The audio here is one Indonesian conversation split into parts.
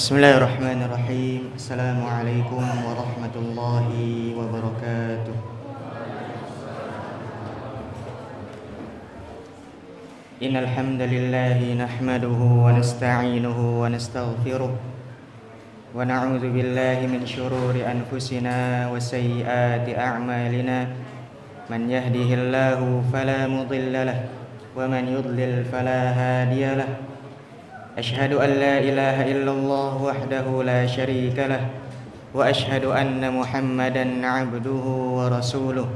Bismillahirrahmanirrahim. Assalamualaikum warahmatullahi wabarakatuh. Innal hamdalillah nahmaduhu wa nasta'inuhu wa nastaghfiruh wa na'udzu billahi min shururi anfusina wa sayyiati a'malina. Man yahdihillahu fala mudilla lahu wa man yudlil fala hadiya lahu. Ashhadu an la ilaha illallah wahdahu la syarika lah wa ashhadu anna Muhammadan 'abduhu wa rasuluh.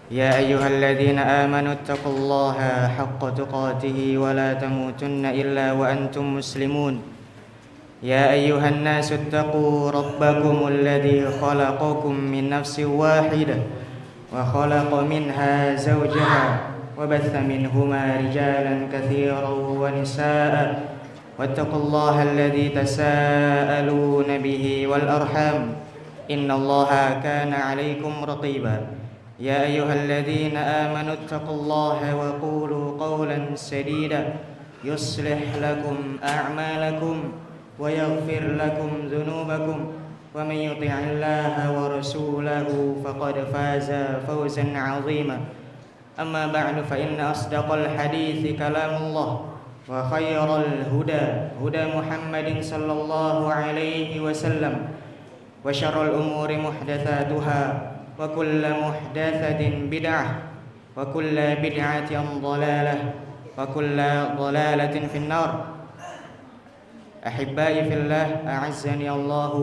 Ya ayyuhalladzina amanu taqullaha haqqa tuqatih wa la tamutunna illa wa antum muslimun. Ya ayyuhan nasu taqu rabbakumul ladzi khalaqakum min nafsin wahidah wa khalaqa minha zawjaha wa batha minhuma rijalan katsiran wa nisaa'a. واتقوا الله الذي تساءلون به والأرحام إن الله كان عليكم رقيبا يا أيها الذين آمنوا اتقوا الله وقولوا قولا سديدا يصلح لكم أعمالكم ويغفر لكم ذنوبكم ومن يطع الله ورسوله فقد فاز فوزا عظيما أما بعد فإن أصدق الحديث كلام الله وخير الهدى هدى محمد صلى الله عليه وسلم وشر الأمور محدثاتها وكل محدثة بدعة وكل بدعة ضلالة وكل ضلالة في النار. أحبائي في الله أعزني الله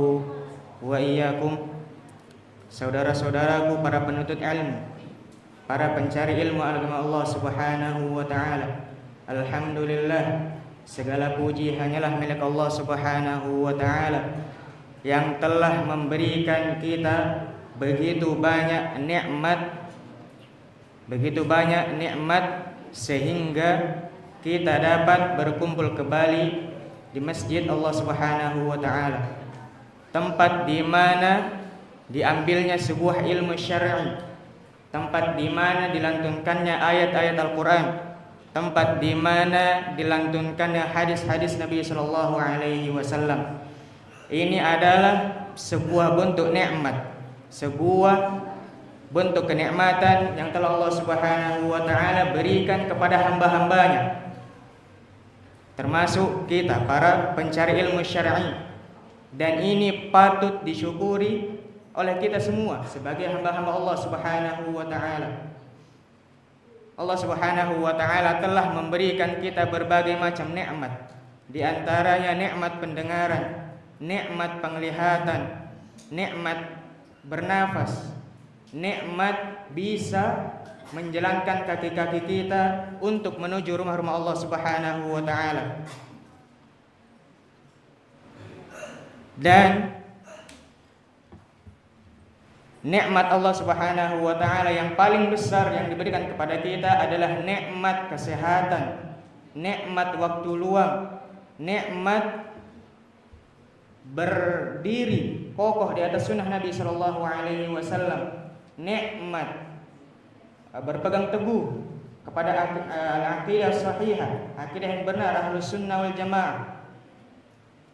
وإياكم. Saudara-saudaraku para penuntut ilmu, para pencari ilmu agama Allah Subhanahu wa taala. Alhamdulillah, segala puji hanyalah milik Allah Subhanahu wa ta'ala yang telah memberikan kita begitu banyak nikmat sehingga kita dapat berkumpul kembali di masjid Allah Subhanahu wa ta'ala, tempat di mana diambilnya sebuah ilmu syar'i, tempat di mana dilantunkannya ayat-ayat Al-Qur'an, tempat di mana dilantunkannya hadis-hadis Nabi sallallahu alaihi wasallam. Ini adalah sebuah bentuk nikmat, sebuah bentuk kenikmatan yang telah Allah Subhanahu wa taala berikan kepada hamba-hambanya, termasuk kita para pencari ilmu syar'i. Dan ini patut disyukuri oleh kita semua sebagai hamba-hamba Allah Subhanahu wa taala. Allah Subhanahu wa ta'ala telah memberikan kita berbagai macam nikmat. Di antaranya nikmat pendengaran, nikmat penglihatan, nikmat bernafas, nikmat bisa menjalankan kaki-kaki kita untuk menuju rumah-rumah Allah Subhanahu wa ta'ala. Dan nikmat Allah Subhanahu wa ta'ala yang paling besar yang diberikan kepada kita adalah nikmat kesehatan, nikmat waktu luang, nikmat berdiri kokoh di atas sunnah Nabi sallallahu alaihi wasallam, nikmat berpegang teguh kepada al-aqidah sahihah, akidah yang benar ahlus sunnah wal jamaah.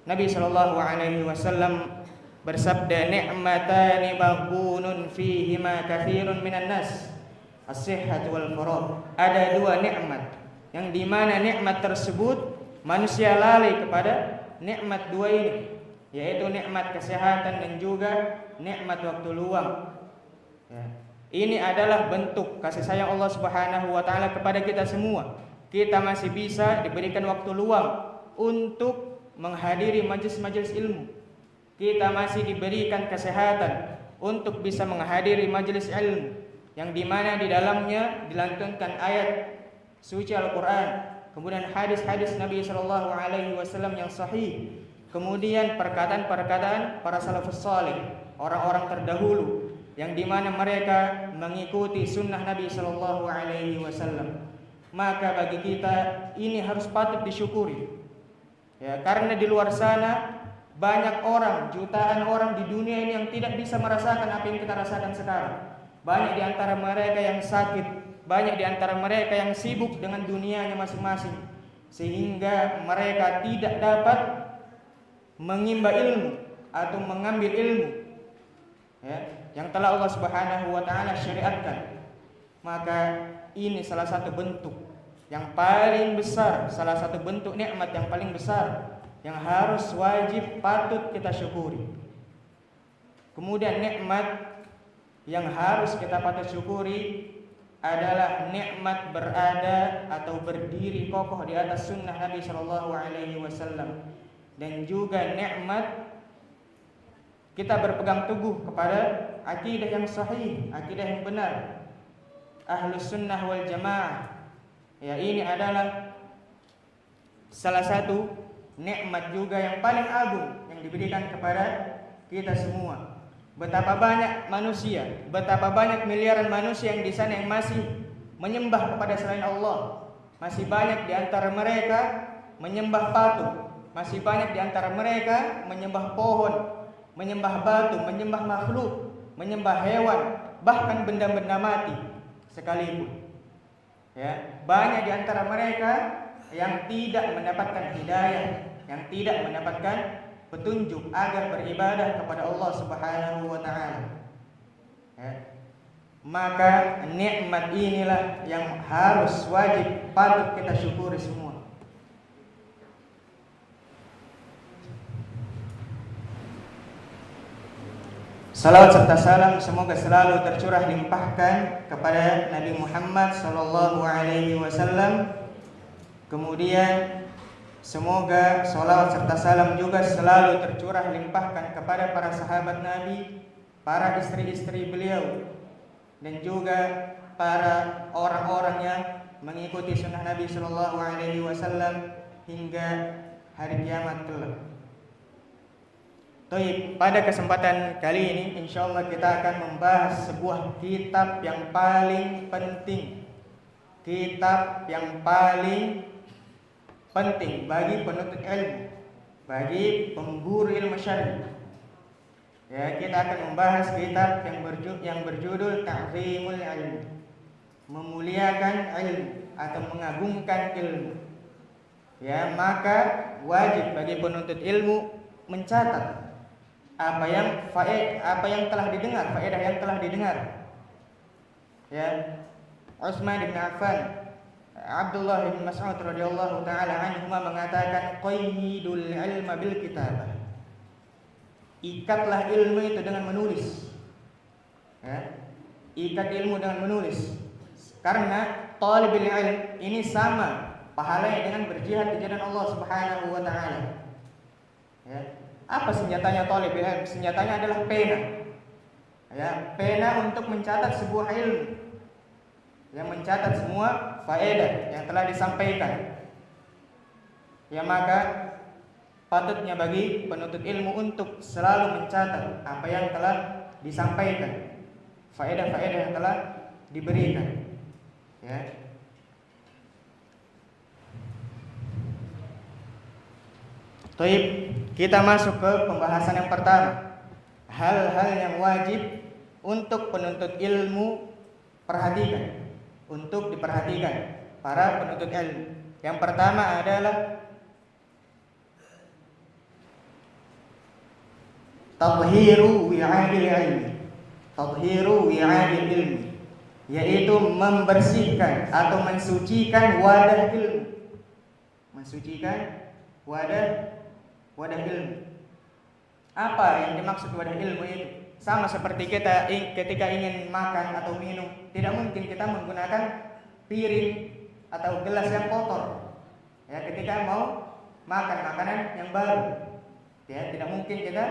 Nabi sallallahu alaihi wasallam bersabda, ni'matani maghbunun fihima katsirun minan nas, as-sihhatu wal faragh. Ada dua nikmat yang di mana nikmat tersebut manusia lalai kepada nikmat dua ini, yaitu nikmat kesehatan dan juga nikmat waktu luang. Ya. Ini adalah bentuk kasih sayang Allah Subhanahu wa taala kepada kita semua. Kita masih bisa diberikan waktu luang untuk menghadiri majelis-majelis ilmu. Kita masih diberikan kesehatan untuk bisa menghadiri majelis ilmu yang dimana di dalamnya dilantunkan ayat suci Al-Quran, kemudian hadis-hadis Nabi sallallahu alaihi wasallam yang sahih, kemudian perkataan-perkataan para salafus salih, orang-orang terdahulu yang dimana mereka mengikuti sunnah Nabi sallallahu alaihi wasallam. Maka bagi kita ini harus patut disyukuri, ya, karena di luar sana banyak orang, jutaan orang di dunia ini yang tidak bisa merasakan apa yang kita rasakan sekarang. Banyak di antara mereka yang sakit, banyak di antara mereka yang sibuk dengan dunianya masing-masing, sehingga mereka tidak dapat mengimba ilmu atau mengambil ilmu, ya, yang telah Allah Subhanahu wa taala syariatkan, maka ini salah satu bentuk yang paling besar, salah satu bentuk nikmat yang paling besar yang harus wajib patut kita syukuri. Kemudian nikmat yang harus kita patut syukuri adalah nikmat berada atau berdiri kokoh di atas sunnah Nabi Shallallahu Alaihi Wasallam, dan juga nikmat kita berpegang teguh kepada akidah yang sahih, akidah yang benar, Ahlus Sunnah wal Jamaah. Ya, ini adalah salah satu nikmat juga yang paling agung yang diberikan kepada kita semua. Betapa banyak manusia, betapa banyak miliaran manusia yang di sana yang masih menyembah kepada selain Allah. Masih banyak di antara mereka menyembah patung, masih banyak di antara mereka menyembah pohon, menyembah batu, menyembah makhluk, menyembah hewan, bahkan benda-benda mati sekalipun. Ya, banyak di antara mereka yang tidak mendapatkan hidayah, yang tidak mendapatkan petunjuk agar beribadah kepada Allah Subhanahu wa taala. Ya. Maka nikmat inilah yang harus wajib patut kita syukuri semua. Salawat serta salam semoga selalu tercurah limpahkan kepada Nabi Muhammad sallallahu alaihi wasallam. Kemudian semoga salawat serta salam juga selalu tercurah limpahkan kepada para sahabat Nabi, para istri-istri beliau, dan juga para orang-orang yang mengikuti sunnah Nabi sallallahu alaihi wasallam hingga hari kiamat kelak. Baik, pada kesempatan kali ini insyaallah kita akan membahas sebuah kitab yang paling penting. Kitab yang paling penting bagi penuntut ilmu, bagi pemburu ilmu syar'i. Ya, kita akan membahas kitab yang berjudul Ta'zimul Ilm, memuliakan ilmu atau mengagungkan ilmu. Ya, maka wajib bagi penuntut ilmu mencatat apa yang telah didengar, faedah yang telah didengar. Ya, Utsman bin Affan, Abdullah bin Mas'ud radhiyallahu taala anhuma mengatakan qayyidul ilma bil kitabah. Ikatlah ilmu itu dengan menulis. Ya, ikat ilmu dengan menulis. Karena talibul ilm ini sama pahalanya dengan berjihad di jalan Allah Subhanahu wa taala. Ya. Apa senjatanya talibul ilm? Senjatanya adalah pena. Ya, pena untuk mencatat sebuah ilmu, yang mencatat semua faedah yang telah disampaikan. Ya, maka patutnya bagi penuntut ilmu untuk selalu mencatat apa yang telah disampaikan, faedah-faedah yang telah diberikan. Ya. Baik, kita masuk ke pembahasan yang pertama. Hal-hal yang wajib untuk penuntut ilmu perhatikan, untuk diperhatikan para penuntut ilmu. Yang pertama adalah tadhiru wi'adil ilmi. Tadhiru wi'adil ilmi, yaitu membersihkan atau mensucikan wadah ilmu. Mensucikan wadah ilmu. Apa yang dimaksud wadah ilmu itu? Sama seperti kita ketika ingin makan atau minum, tidak mungkin kita menggunakan piring atau gelas yang kotor. Ya, ketika mau makan makanan yang baru, ya, tidak mungkin kita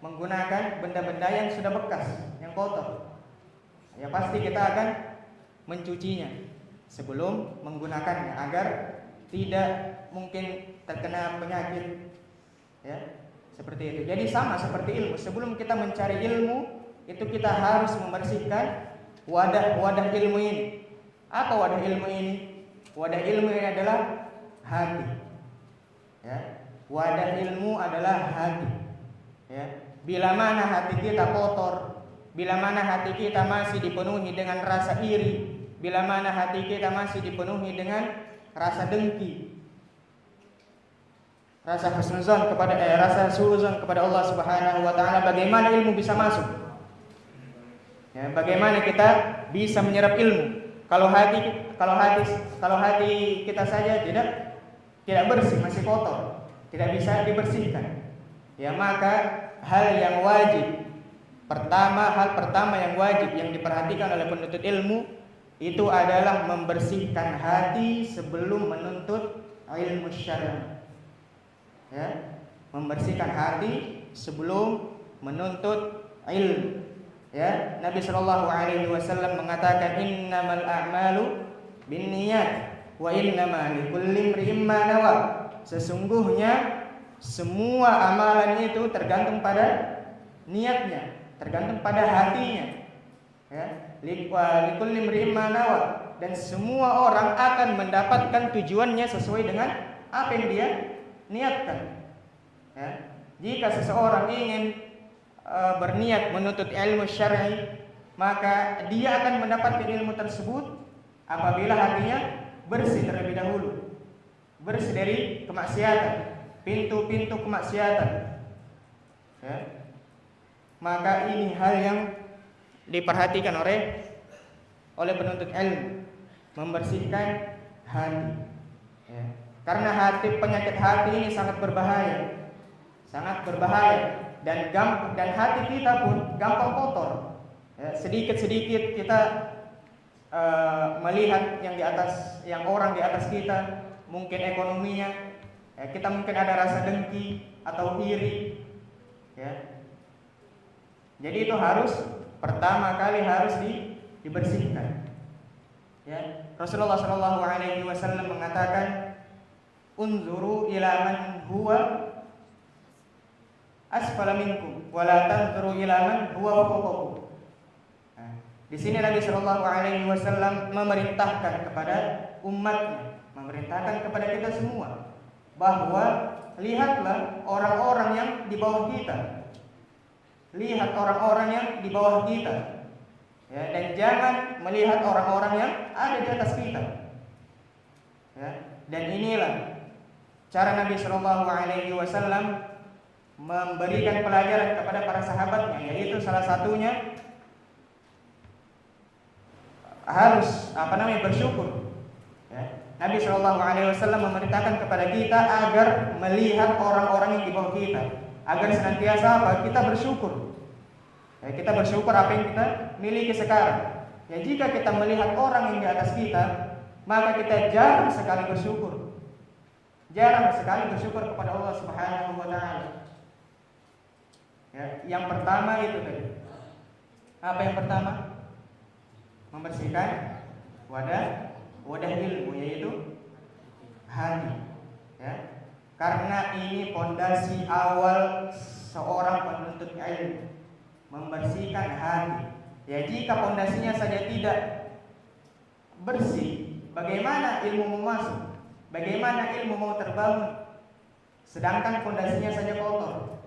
menggunakan benda-benda yang sudah bekas, yang kotor. Ya, pasti kita akan mencucinya sebelum menggunakannya agar tidak mungkin terkena penyakit. Ya, seperti itu. Jadi sama seperti ilmu. Sebelum kita mencari ilmu, itu kita harus membersihkan wadah ilmu ini. Apa wadah ilmu ini? Wadah ilmu ini adalah hati. Ya, wadah ilmu adalah hati. Ya, bila mana hati kita kotor, bila mana hati kita masih dipenuhi dengan rasa iri, bila mana hati kita masih dipenuhi dengan rasa dengki, rasa husnuzon kepada rasa suuzon kepada Allah Subhanahu wa taala, bagaimana ilmu bisa masuk? Ya, bagaimana kita bisa menyerap ilmu kalau hati kita saja tidak bersih, masih kotor, tidak bisa dibersihkan. Ya, maka hal pertama yang wajib yang diperhatikan oleh penuntut ilmu itu adalah membersihkan hati sebelum menuntut ilmu syar'i. Ya, membersihkan hati sebelum menuntut ilmu. Ya, Nabi Shallallahu Alaihi Wasallam mengatakan innamal a'malu binniyat wa innama likulli imri'in ma nawa. Sesungguhnya semua amalan itu tergantung pada niatnya, tergantung pada hatinya. Ya, likulli imri'in ma nawa, dan semua orang akan mendapatkan tujuannya sesuai dengan apa yang dia niatkan. Ya, jika seseorang ingin berniat menuntut ilmu syar'i, maka dia akan mendapatkan ilmu tersebut apabila hatinya bersih terlebih dahulu, bersih dari kemaksiatan, pintu-pintu kemaksiatan. Ya, maka ini hal yang diperhatikan oleh penuntut ilmu, membersihkan hati. Ya, karena penyakit hati ini sangat berbahaya, dan hati kita pun gampang kotor. Ya, sedikit-sedikit kita melihat yang orang di atas kita, mungkin ekonominya, ya, kita mungkin ada rasa dengki atau iri. Ya, jadi itu pertama kali harus dibersihkan. Ya, Rasulullah Shallallahu Alaihi Wasallam mengatakan, unzuru ila man huwa asfala minkum wa la tanzuru ila man huwa fawqakum. Di sini Nabi Shallallahu Alaihi Wasallam memerintahkan kepada umatnya, memerintahkan kepada kita semua bahwa lihatlah orang-orang yang di bawah kita, lihat orang-orang yang di bawah kita, ya, dan jangan melihat orang-orang yang ada di atas kita. Ya, dan inilah cara Nabi Shallallahu Alaihi Wasallam memberikan pelajaran kepada para sahabatnya, yaitu salah satunya harus bersyukur. Ya, Nabi Shallallahu Alaihi Wasallam memerintahkan kepada kita agar melihat orang-orang yang di bawah kita, agar senantiasa kita bersyukur. Ya, kita bersyukur apa yang kita miliki sekarang. Ya, jika kita melihat orang yang di atas kita, maka kita jarang sekali bersyukur kepada Allah Subhanahu wa taala. Ya, yang pertama itu tadi. Apa yang pertama? Membersihkan wadah ilmu, yaitu hati. Ya, karena ini pondasi awal seorang penuntut ilmu, membersihkan hati. Ya, jika pondasinya saja tidak bersih, bagaimana ilmu mau masuk? Bagaimana ilmu mau terbangun? Sedangkan pondasinya saja kotor.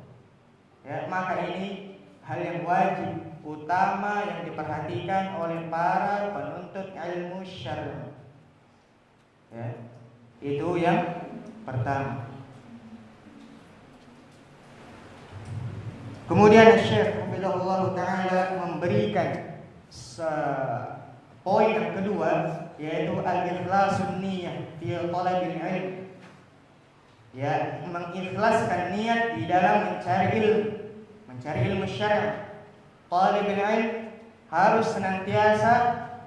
Ya, maka ini hal yang wajib utama yang diperhatikan oleh para penuntut ilmu syar'i. Ya, itu yang pertama. Kemudian Syekh Hafizahullah Ta'ala memberikan poin yang kedua, yaitu al-ikhlasun niyah fi talabil ilm. Ya, mengikhlaskan niat di dalam mencari ilmu syar'i. Talibul ilm harus senantiasa,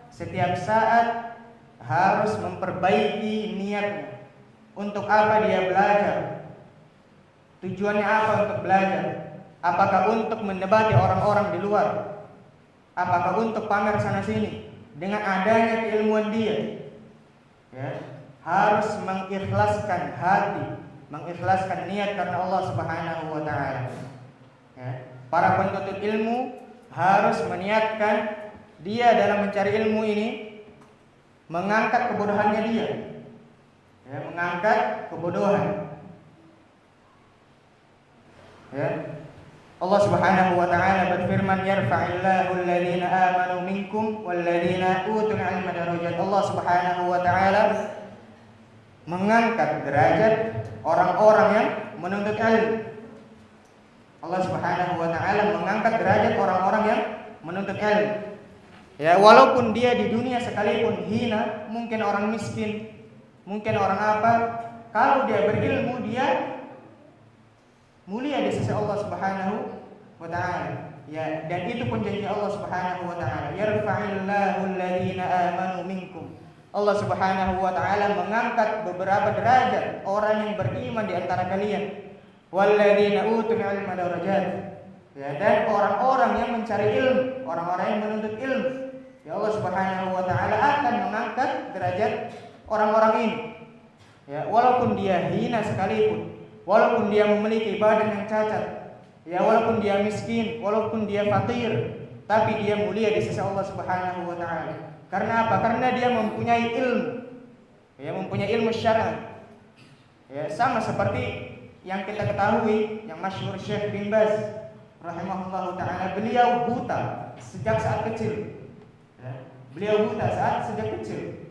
setiap saat harus memperbaiki niatnya. Untuk apa dia belajar? Tujuannya apa untuk belajar? Apakah untuk mendebati orang-orang di luar? Apakah untuk pamer sana sini? Dengan adanya keilmuan dia, ya, harus mengikhlaskan hati, mengikhlaskan niat karena Allah Subhanahu wa taala. Ya, para penuntut ilmu harus meniatkan dia dalam mencari ilmu ini mengangkat kebodohannya dia. Ya, mengangkat kebodohan. Ya. Allah Subhanahu wa taala berfirman, yarfa'illahu alladhina amanu minkum walladhina utul 'ilma darajat. Allah Subhanahu wa taala mengangkat derajat orang-orang yang menuntut ilmu. Allah Subhanahu wa taala mengangkat derajat orang-orang yang menuntut ilmu. Ya, walaupun dia di dunia sekalipun hina, mungkin orang miskin, mungkin orang apa, kalau dia berilmu dia mulia di sisi Allah Subhanahu wa taala. Ya, dan itu pun janji Allah Subhanahu wa taala, yarfa'illahu alladhina amanu minkum. Allah Subhanahu wa taala mengangkat beberapa derajat orang yang beriman di antara kalian. Walladzina utul ilma darajat. Ya, dan orang-orang yang mencari ilmu, orang-orang yang menuntut ilmu, ya Allah Subhanahu wa taala akan mengangkat derajat orang-orang ini. Ya, walaupun dia hina sekalipun, walaupun dia memiliki badan yang cacat, ya walaupun dia miskin, walaupun dia fakir, tapi dia mulia di sisi Allah Subhanahu wa taala. Karena apa? Karena dia mempunyai ilmu. Ya, mempunyai ilmu syar'i. Ya, sama seperti yang kita ketahui, yang masyhur Syekh bin Baz rahimahullahu taala, beliau buta sejak saat kecil. Ya, beliau buta sejak kecil.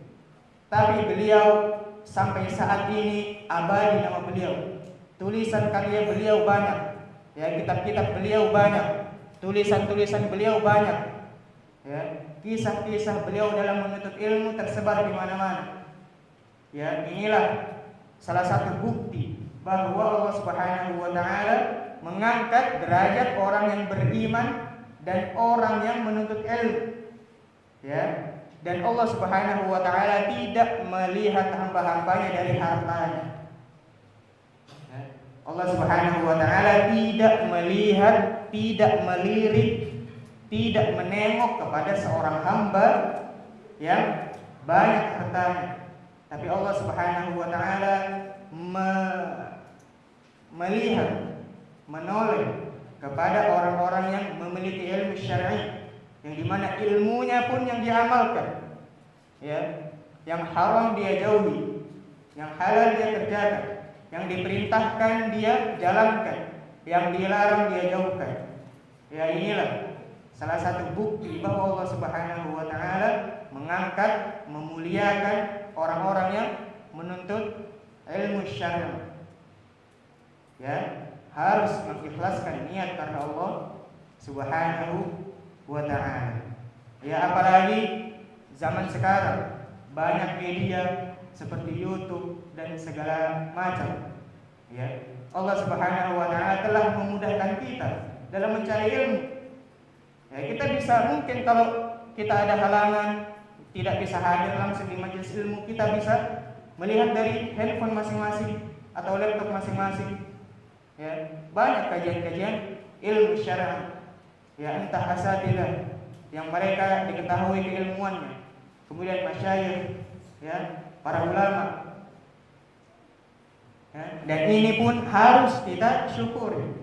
Tapi beliau sampai saat ini abadi nama beliau. Tulisan karya beliau banyak. Ya, kitab-kitab beliau banyak. Tulisan-tulisan beliau banyak. Ya, kisah-kisah beliau dalam menuntut ilmu tersebar di mana-mana. Ya, inilah salah satu bukti bahwa Allah Subhanahu wa taala mengangkat derajat orang yang beriman dan orang yang menuntut ilmu. Ya, dan Allah Subhanahu wa taala tidak melihat hamba-hambanya dari hartanya. Ya, Allah Subhanahu wa taala tidak melihat, tidak melirik, tidak menengok kepada seorang hamba yang banyak hartanya, tapi Allah Subhanahu wa taala melihat, menoleh kepada orang-orang yang memiliki ilmu syar'i, yang dimana ilmunya pun yang diamalkan, ya, yang haram dia jauhi, yang halal dia kerjakan, yang diperintahkan dia jalankan, yang dilarang dia jauhkan. Ya, inilah salah satu bukti bahwa Allah Subhanahu wa taala mengangkat, memuliakan orang-orang yang menuntut ilmu syar'i. Ya, harus mengikhlaskan niat karena Allah Subhanahu wa taala. Ya, apalagi zaman sekarang banyak media seperti YouTube dan segala macam. Ya, Allah Subhanahu wa taala telah memudahkan kita dalam mencari ilmu. Ya, kita bisa, mungkin kalau kita ada halangan, tidak bisa hadir langsung di majelis ilmu, kita bisa melihat dari handphone masing-masing atau laptop masing-masing. Ya, banyak kajian-kajian ilmu syar'i. Ya, entah asatidzah yang mereka diketahui keilmuannya, kemudian masyayikh, ya, para ulama. Ya, dan ini pun harus kita syukuri.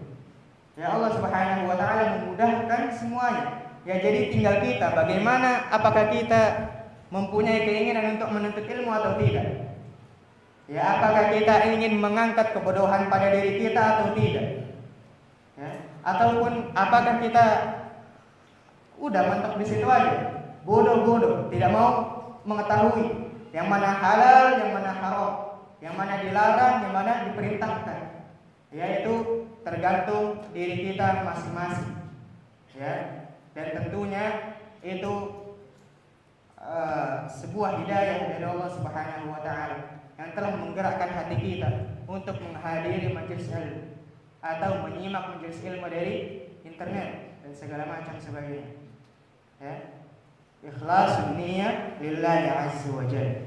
Ya, Allah Subhanahu wa taala memudahkan semuanya. Ya, jadi tinggal kita bagaimana, apakah kita mempunyai keinginan untuk menuntut ilmu atau tidak. Ya, apakah kita ingin mengangkat kebodohan pada diri kita atau tidak. Ya, ataupun apakah kita udah mentok di situ aja, bodoh-bodoh, tidak mau mengetahui yang mana halal, yang mana haram, yang mana dilarang, yang mana diperintahkan. Ya, itu tergantung diri kita masing-masing. Ya, dan tentunya itu sebuah hidayah dari Allah Subhanahu wa taala yang telah menggerakkan hati kita untuk menghadiri majelis ilmu atau menyimak majelis ilmu dari internet dan segala macam sebagainya. Ya, ikhlasun niyyah lillahi azza wa jalla.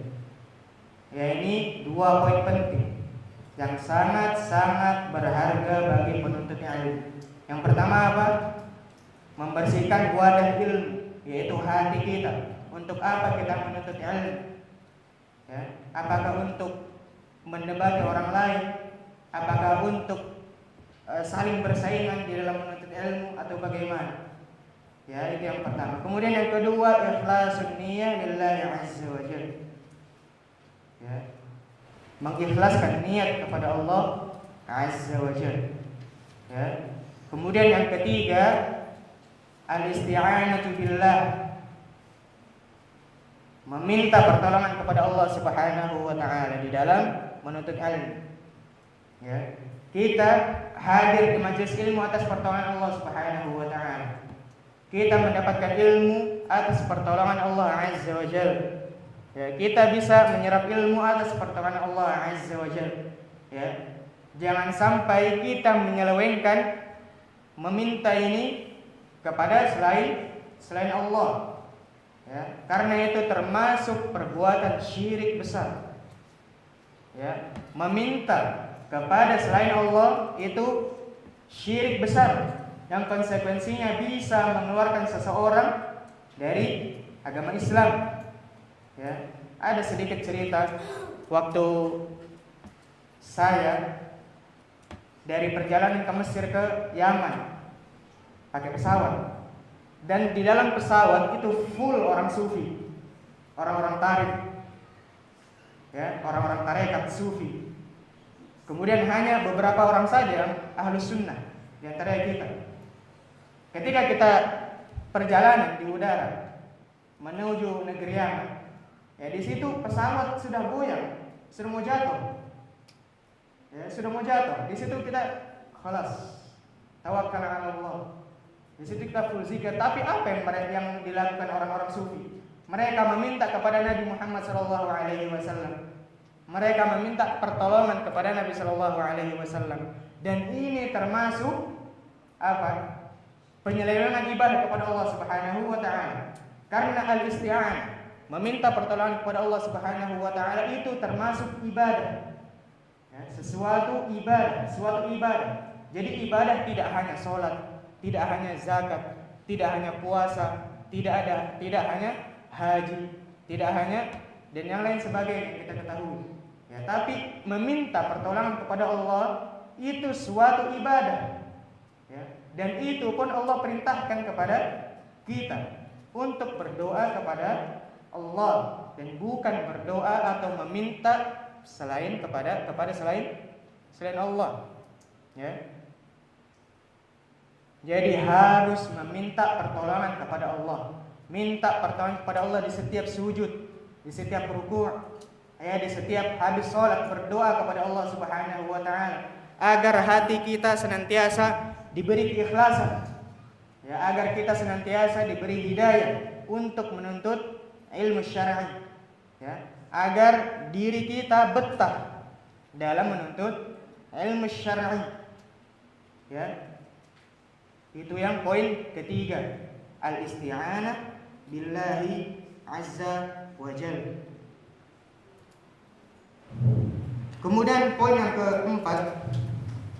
Ya, ini dua poin penting yang sangat-sangat berharga bagi penuntut ilmu. Yang pertama apa? Membersihkan wadah ilmu, yaitu hati kita. Untuk apa kita menuntut ilmu? Ya, apakah untuk mendebati orang lain? Apakah untuk saling bersaingan di dalam menuntut ilmu atau bagaimana? Ya, itu yang pertama. Kemudian yang kedua, ikhlasun niyyah lillahi azza wa jalla. Ya, mengikhlaskan niat kepada Allah azza wa jalla. Ya. Kemudian yang ketiga, al-isti'anatu billah, meminta pertolongan kepada Allah Subhanahu wa taala di dalam menuntut ilmu. Ya. Kita hadir di majelis ilmu atas pertolongan Allah Subhanahu wa taala. Kita mendapatkan ilmu atas pertolongan Allah Azza wa Jalla. Ya, kita bisa menyerap ilmu atas pertolongan Allah Azza wa Jalla. Ya. Jangan sampai kita menyelewengkan meminta ini kepada selain Allah. Ya, karena itu termasuk perbuatan syirik besar. Ya, meminta kepada selain Allah itu syirik besar yang konsekuensinya bisa mengeluarkan seseorang dari agama Islam. Ya, ada sedikit cerita waktu saya dari perjalanan ke Mesir ke Yaman pakai pesawat, dan di dalam pesawat itu full orang sufi, orang-orang tarik, ya, orang-orang tarekat sufi. Kemudian hanya beberapa orang saja yang ahlus sunnah di antara kita. Ketika kita perjalanan di udara menuju negeri Yaman, ya di situ pesawat sudah goyang, sudah mau jatuh. Ya, sudah mau jatuh. Di situ kita khalas, tawakkal ala Allah. Di situ kita full zikir. Tapi apa yang dilakukan orang-orang sufi? Mereka meminta kepada Nabi Muhammad SAW. Mereka meminta pertolongan kepada Nabi SAW. Dan ini termasuk apa? Penyelewengan ibadah kepada Allah Subhanahu wa taala. Karena al-isti'anah, meminta pertolongan kepada Allah Subhanahu wa taala itu termasuk ibadah. Ya, suatu ibadah. Jadi ibadah tidak hanya sholat, tidak hanya zakat, tidak hanya puasa, tidak hanya haji, tidak hanya dan yang lain sebagainya yang kita ketahui. Ya, tapi meminta pertolongan kepada Allah itu suatu ibadah. Ya, dan itu pun Allah perintahkan kepada kita untuk berdoa kepada Allah dan bukan berdoa atau meminta selain selain Allah. Ya. Jadi harus meminta pertolongan kepada Allah. Minta pertolongan kepada Allah di setiap sujud, di setiap ruku', ya, di setiap habis sholat berdoa kepada Allah Subhanahu wa taala agar hati kita senantiasa diberi keikhlasan. Ya, agar kita senantiasa diberi hidayah untuk menuntut ilmu syar'i. Ya, agar diri kita betah dalam menuntut ilmu syar'i. Ya. Itu yang poin ketiga, al-isti'anah billahi azza wa jalla. Kemudian poin yang keempat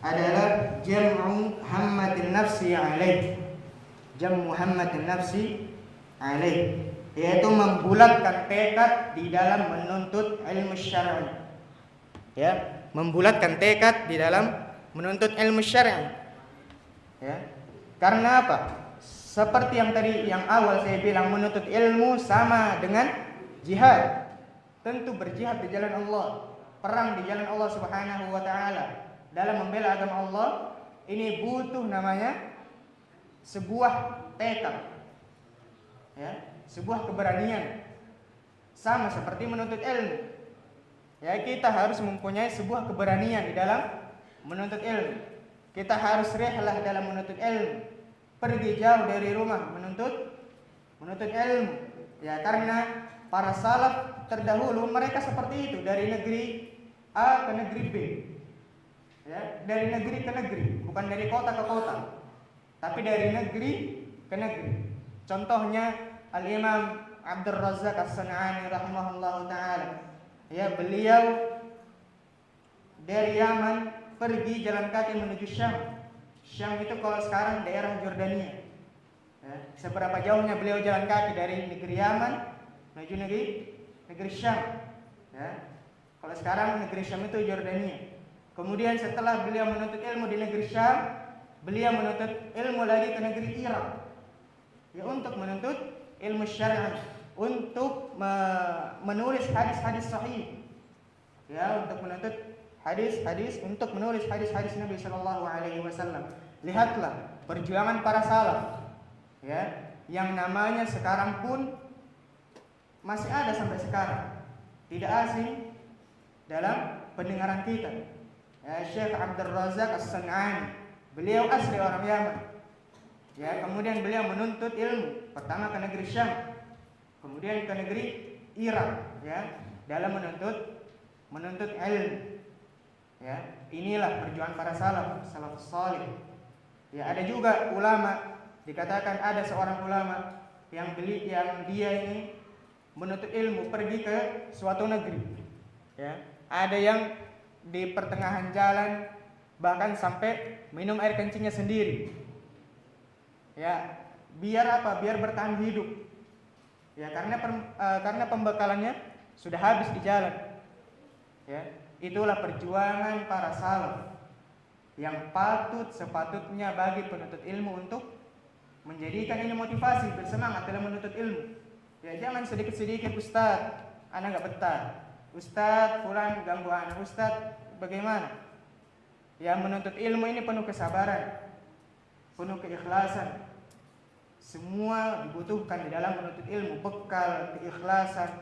adalah jam'u hammatin nafsi alaih. Jam'u hammatin nafsi alaih, yaitu membulatkan tekad di dalam menuntut ilmu syar'i. Ya, membulatkan tekad di dalam menuntut ilmu syar'i. Ya. Karena apa? Seperti yang tadi yang awal saya bilang, menuntut ilmu sama dengan jihad. Tentu berjihad di jalan Allah, perang di jalan Allah Subhanahu wa taala dalam membela agama Allah, ini butuh namanya sebuah tekad. Ya, sebuah keberanian. Sama seperti menuntut ilmu. Ya, kita harus mempunyai sebuah keberanian di dalam menuntut ilmu. Kita harus rehlah dalam menuntut ilmu, pergi jauh dari rumah menuntut ilmu. Ya, karena para salaf terdahulu mereka seperti itu, dari negeri A ke negeri B. Ya, dari negeri ke negeri, bukan dari kota ke kota, tapi dari negeri ke negeri. Contohnya Al-Imam Abdul Razak As-San'ani rahimahullahu taala. Ya, beliau dari Yaman pergi jalan kaki menuju Syam. Syam itu kalau sekarang daerah Jordania. Ya, seberapa jauhnya beliau jalan kaki dari negeri Yaman menuju negeri Syam. Ya, kalau sekarang negeri Syam itu Jordania. Kemudian setelah beliau menuntut ilmu di negeri Syam, beliau menuntut ilmu lagi ke negeri Irak. Ya, untuk menuntut ilmu syar'i, untuk menulis hadis-hadis sahih. Ya, untuk menuntut hadis-hadis, untuk menulis hadis-hadis Nabi sallallahu alaihi wasallam. Lihatlah perjuangan para salaf. Ya, yang namanya sekarang pun masih ada sampai sekarang, tidak asing dalam pendengaran kita. Ya, Syekh Abdul Razak As-San'ani, beliau asli orang Yaman. Ya, kemudian beliau menuntut ilmu pertama ke negeri Syam, kemudian ke negeri Irak, ya, dalam menuntut ilmu. Ya, inilah perjuangan para salafus salih. Ya, ada juga ulama, dikatakan ada seorang ulama yang dia ini menuntut ilmu pergi ke suatu negeri. Ya, ada yang di pertengahan jalan bahkan sampai minum air kencingnya sendiri. Ya, biar apa? Biar bertahan hidup. Ya, karena pembekalannya sudah habis di jalan. Ya, itulah perjuangan para salaf yang sepatutnya bagi penuntut ilmu untuk menjadikan ini motivasi, bersemangat dalam menuntut ilmu. Ya, jangan sedikit-sedikit, Ustaz, ana enggak betah. Ustaz, fulan ganggu ana. Ustaz, bagaimana? Ya, menuntut ilmu ini penuh kesabaran, penuh keikhlasan. Semua dibutuhkan di dalam menuntut ilmu, bekal, keikhlasan,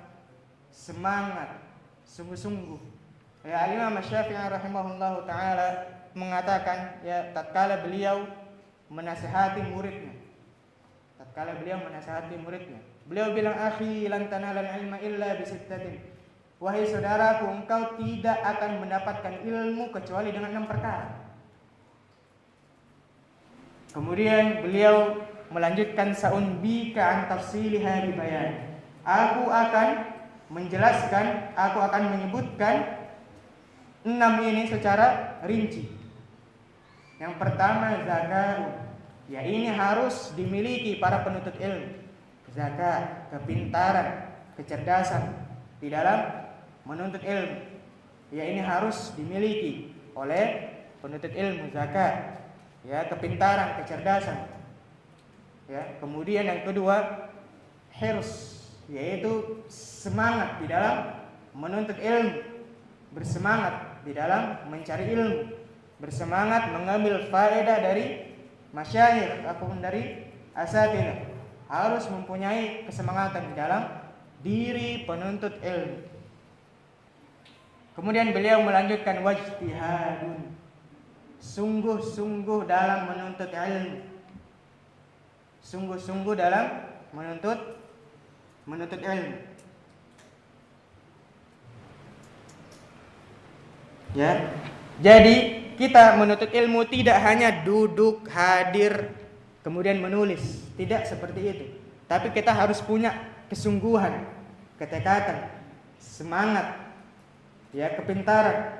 semangat, sungguh-sungguh. Ya, Imam Syafi'i rahimahullahu taala mengatakan, ya, tatkala beliau menasihati muridnya. Beliau bilang, "Akhi, lan tanalal ilma illa bisittatin." Wahai saudaraku, engkau tidak akan mendapatkan ilmu kecuali dengan 6 perkara. Kemudian beliau melanjutkan, "Sa'unbika an tafsiliha bi bayan." Aku akan menjelaskan, aku akan menyebutkan 6 ini secara rinci. Yang pertama, zakat. Ya, ini harus dimiliki para penuntut ilmu. Zakat, kepintaran, kecerdasan di dalam menuntut ilmu. Ya, ini harus dimiliki oleh penuntut ilmu. Zakat, ya, kepintaran, kecerdasan. Ya, kemudian yang kedua, hirs, yaitu semangat di dalam menuntut ilmu, bersemangat di dalam mencari ilmu, bersemangat mengambil faedah dari masyayikh ataupun dari asatidz. Harus mempunyai kesemangatan di dalam diri penuntut ilmu. Kemudian beliau melanjutkan, wajtihadun, sungguh-sungguh dalam menuntut ilmu. Sungguh-sungguh dalam menuntut ilmu. Ya. Jadi kita menuntut ilmu tidak hanya duduk, hadir, kemudian menulis. Tidak seperti itu. Tapi kita harus punya kesungguhan, ketekatan, semangat, ya, kepintaran.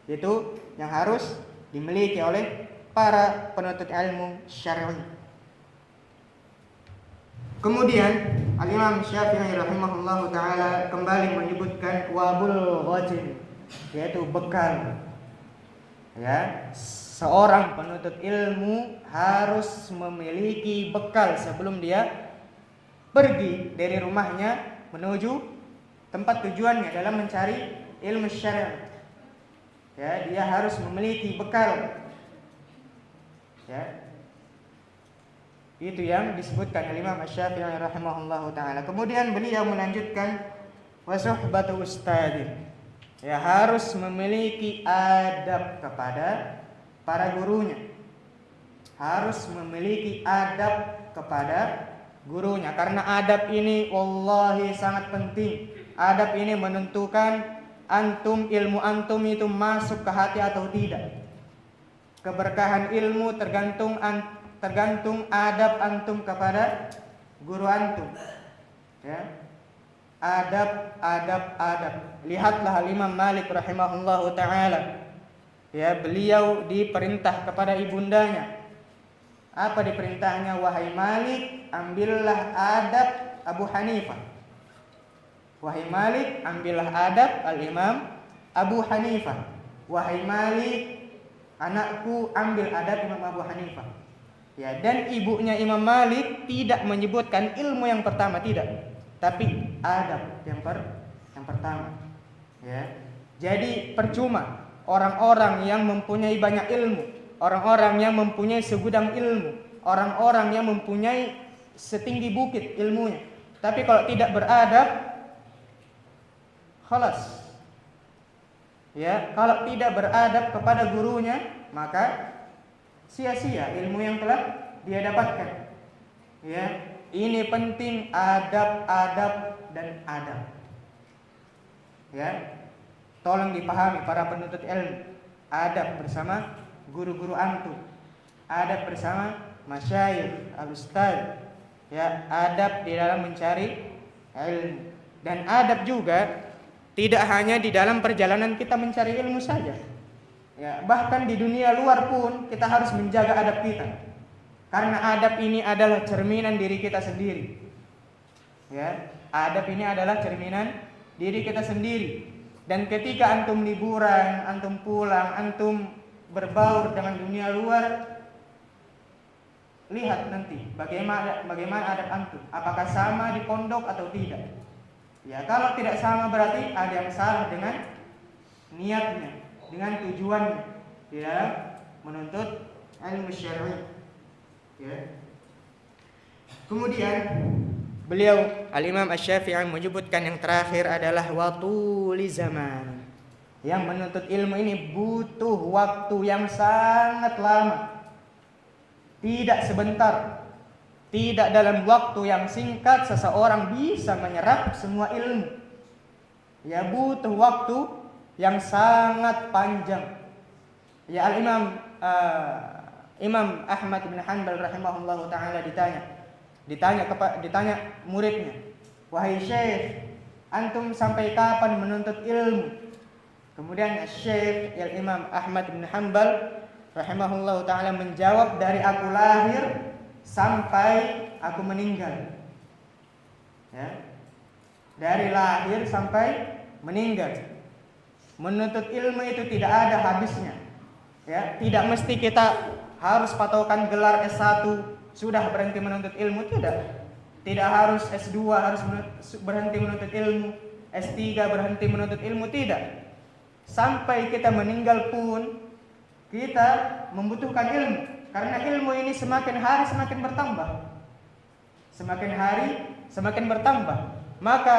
Itu yang harus dimiliki oleh para penuntut ilmu syar'i. Kemudian Al-Imam Syafi'i rahimahullahu taala kembali menyebutkan wabul ghajin, yaitu bekal. Ya, seorang penuntut ilmu harus memiliki bekal sebelum dia pergi dari rumahnya menuju tempat tujuannya dalam mencari ilmu syar'i. Ya, dia harus memiliki bekal. Ya, itu yang disebutkan oleh Imam Syafi'i rahimahullahu taala. Kemudian beliau melanjutkan wa suhbatu ustadin. Ya, harus memiliki adab kepada para gurunya. Harus memiliki adab kepada gurunya, karena adab ini wallahi sangat penting. Adab ini menentukan ilmu antum itu masuk ke hati atau tidak. Keberkahan ilmu tergantung adab antum kepada guru antum. Ya. Adab. Lihatlah Imam Malik rahimahullahu taala. Ya, beliau diperintah kepada ibundanya. Apa diperintahnya? Wahai Malik, ambillah adab Abu Hanifah. Wahai Malik, ambillah adab Al-Imam Abu Hanifah. Wahai Malik, anakku, ambil adab Imam Abu Hanifah. Ya, dan ibunya Imam Malik tidak menyebutkan ilmu yang pertama, tidak, tapi adab yang pertama. Ya. Jadi percuma orang-orang yang mempunyai banyak ilmu, orang-orang yang mempunyai segudang ilmu, orang-orang yang mempunyai setinggi bukit ilmunya, tapi kalau tidak beradab, khalas. Ya, kalau tidak beradab kepada gurunya, maka sia-sia ilmu yang telah dia dapatkan. Ya, ini penting adab dan adab. Ya, tolong dipahami para penuntut ilmu. Adab bersama guru-guru antum, adab bersama masyayikh, al-ustaz. Ya, adab di dalam mencari ilmu, dan adab juga tidak hanya di dalam perjalanan kita mencari ilmu saja. Ya, bahkan di dunia luar pun kita harus menjaga adab kita. Karena adab ini adalah cerminan diri kita sendiri. Ya, adab ini adalah cerminan diri kita sendiri. Dan ketika antum liburan, antum pulang, antum berbaur dengan dunia luar, lihat nanti bagaimana adab antum. Apakah sama di pondok atau tidak? Ya, kalau tidak sama berarti ada yang salah dengan niatnya, dengan tujuannya di dalam menuntut ilmu syar'i. Ya. Kemudian beliau Al-Imam Asy-Syafi'i menyebutkan yang terakhir adalah watuli zaman. Yang menuntut ilmu ini butuh waktu yang sangat lama. Tidak sebentar. Tidak dalam waktu yang singkat seseorang bisa menyerap semua ilmu. Ya, butuh waktu yang sangat panjang. Ya, Imam Ahmad bin Hanbal rahimahullahu taala ditanya muridnya, "Wahai Syekh, antum sampai kapan menuntut ilmu?" Kemudian Syekh Imam Ahmad bin Hanbal rahimahullahu taala menjawab, "Dari aku lahir sampai aku meninggal." Ya. Dari lahir sampai meninggal. Menuntut ilmu itu tidak ada habisnya. Ya, tidak mesti kita harus patokan gelar S1 sudah berhenti menuntut ilmu, tidak. Tidak harus S2 harus berhenti menuntut ilmu, S3 berhenti menuntut ilmu, tidak. Sampai kita meninggal pun kita membutuhkan ilmu. Karena ilmu ini semakin hari semakin bertambah. Semakin hari semakin bertambah. Maka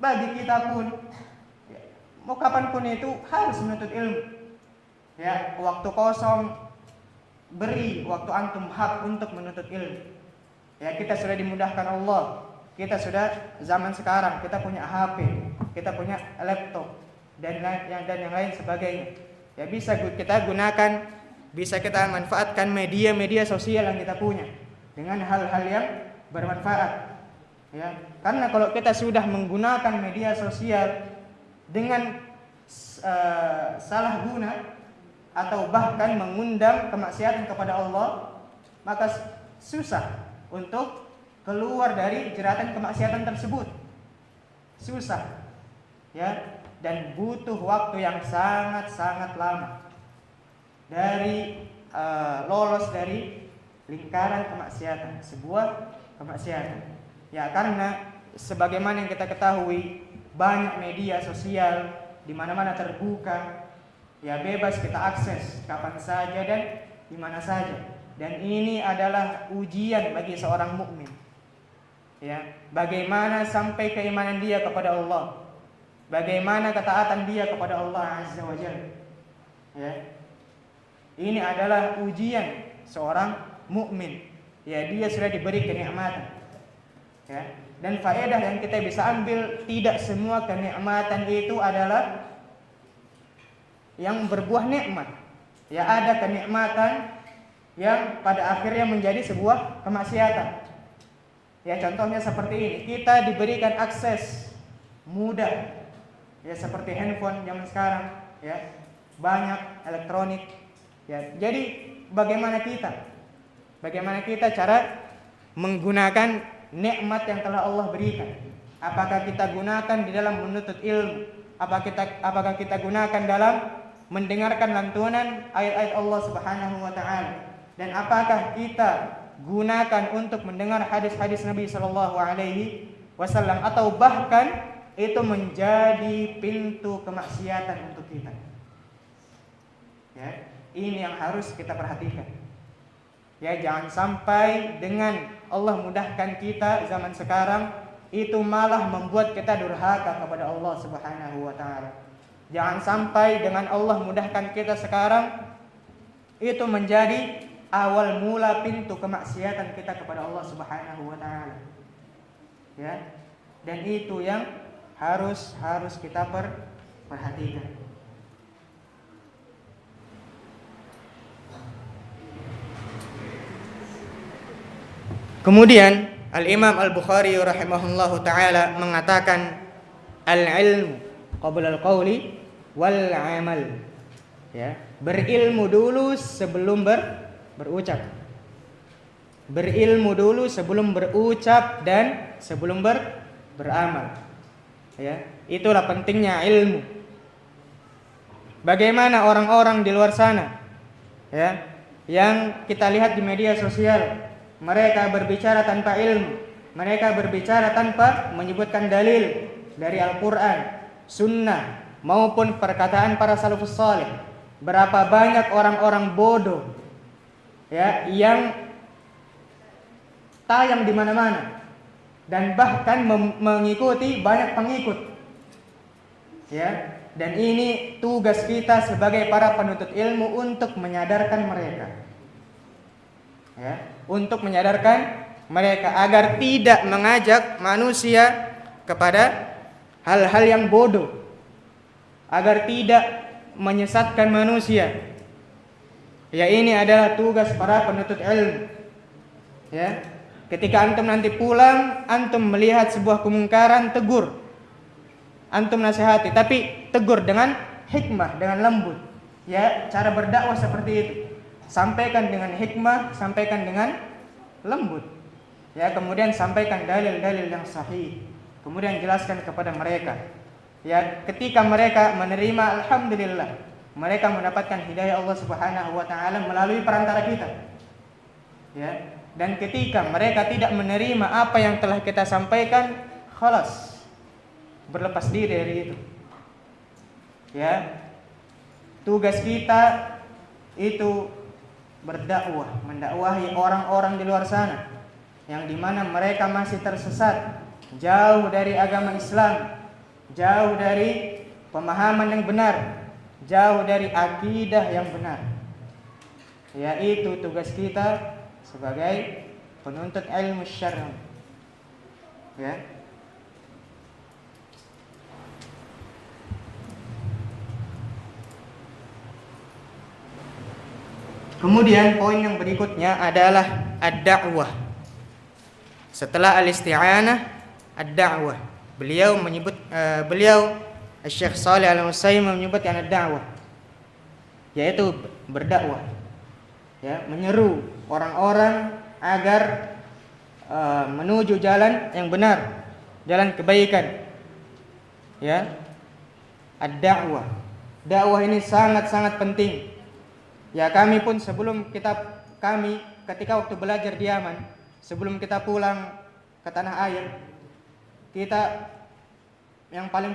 bagi kita pun mau kapanpun itu harus menuntut ilmu. Ya, waktu kosong beri waktu antum hak untuk menuntut ilmu. Ya, kita sudah dimudahkan Allah. Kita sudah zaman sekarang, kita punya HP, kita punya laptop dan yang lain sebagainya. Ya, bisa kita gunakan, bisa kita manfaatkan media-media sosial yang kita punya dengan hal-hal yang bermanfaat. Ya, karena kalau kita sudah menggunakan media sosial dengan salah guna atau bahkan mengundang kemaksiatan kepada Allah, maka susah untuk keluar dari jeratan kemaksiatan tersebut. Susah. Ya, dan butuh waktu yang sangat-sangat lama dari lolos dari lingkaran kemaksiatan, sebuah kemaksiatan. Ya, karena sebagaimana yang kita ketahui, banyak media sosial di mana-mana terbuka. Ya, bebas kita akses kapan saja dan di mana saja. Dan ini adalah ujian bagi seorang mukmin. Ya, bagaimana sampai keimanan dia kepada Allah. Bagaimana ketaatan dia kepada Allah Azza wa Jalla. Ya. Ini adalah ujian seorang mukmin. Ya, dia sudah diberi kenikmatan. Ya. Dan faedah yang kita bisa ambil, tidak semua kenikmatan itu adalah yang berbuah nikmat. Ya, ada kenikmatan yang pada akhirnya menjadi sebuah kemaksiatan. Ya, contohnya seperti ini, kita diberikan akses mudah. Ya, seperti handphone zaman sekarang, ya. Banyak elektronik. Ya, jadi bagaimana kita cara menggunakan nikmat yang telah Allah berikan? Apakah kita gunakan di dalam menuntut ilmu? Apakah kita gunakan dalam mendengarkan lantunan ayat-ayat Allah Subhanahu wa taala? Dan apakah kita gunakan untuk mendengar hadis-hadis Nabi sallallahu alaihi wasallam, atau bahkan itu menjadi pintu kemaksiatan untuk kita? Ya, ini yang harus kita perhatikan. Ya, jangan sampai dengan Allah mudahkan kita zaman sekarang, itu malah membuat kita durhaka kepada Allah Subhanahu wa taala. Jangan sampai dengan Allah mudahkan kita sekarang itu menjadi awal mula pintu kemaksiatan kita kepada Allah Subhanahu wa taala. Ya. Dan itu yang harus kita perhatikan. Kemudian Al-Imam Al-Bukhari rahimahullahu taala mengatakan al-ilmu qabla al-qawli wal amal. Ya, berilmu dulu sebelum berucap. Berilmu dulu sebelum berucap dan sebelum beramal. Ya, itulah pentingnya ilmu. Bagaimana orang-orang di luar sana, ya, yang kita lihat di media sosial, mereka berbicara tanpa ilmu, mereka berbicara tanpa menyebutkan dalil dari Al-Quran, Sunnah, maupun perkataan para salafus salih. Berapa banyak orang-orang bodoh, ya, yang tayang di mana-mana dan bahkan mengikuti banyak pengikut, ya. Dan ini tugas kita sebagai para penuntut ilmu untuk menyadarkan mereka, ya, untuk menyadarkan mereka agar tidak mengajak manusia kepada hal-hal yang bodoh, agar tidak menyesatkan manusia. Ya, ini adalah tugas para penuntut ilmu. Ya, ketika antum nanti pulang, antum melihat sebuah kemungkaran, tegur, antum nasihati, tapi tegur dengan hikmah, dengan lembut. Ya, cara berdakwah seperti itu. Sampaikan dengan hikmah, sampaikan dengan lembut. Ya, kemudian sampaikan dalil-dalil yang sahih. Kemudian jelaskan kepada mereka. Ya, ketika mereka menerima, alhamdulillah, mereka mendapatkan hidayah Allah Subhanahu wa taala melalui perantara kita. Ya, dan ketika mereka tidak menerima apa yang telah kita sampaikan, khalas, berlepas diri dari itu. Ya, tugas kita itu berdakwah, mendakwahi orang-orang di luar sana yang dimana mereka masih tersesat, jauh dari agama Islam, jauh dari pemahaman yang benar, jauh dari akidah yang benar. Ya, itu tugas kita sebagai penuntut ilmu syar'i. Ya. Kemudian poin yang berikutnya adalah ad-da'wah. Setelah al-isti'anah, ad-da'wah. Beliau Syekh Shalih Al-Utsaimin menyebutkan ad-da'wah, yaitu berdakwah, ya, menyeru orang-orang agar menuju jalan yang benar, jalan kebaikan. Ya, ad-da'wah. Dakwah ini sangat-sangat penting. Ya, kami pun ketika waktu belajar di Yaman, sebelum kita pulang ke tanah air, kita yang paling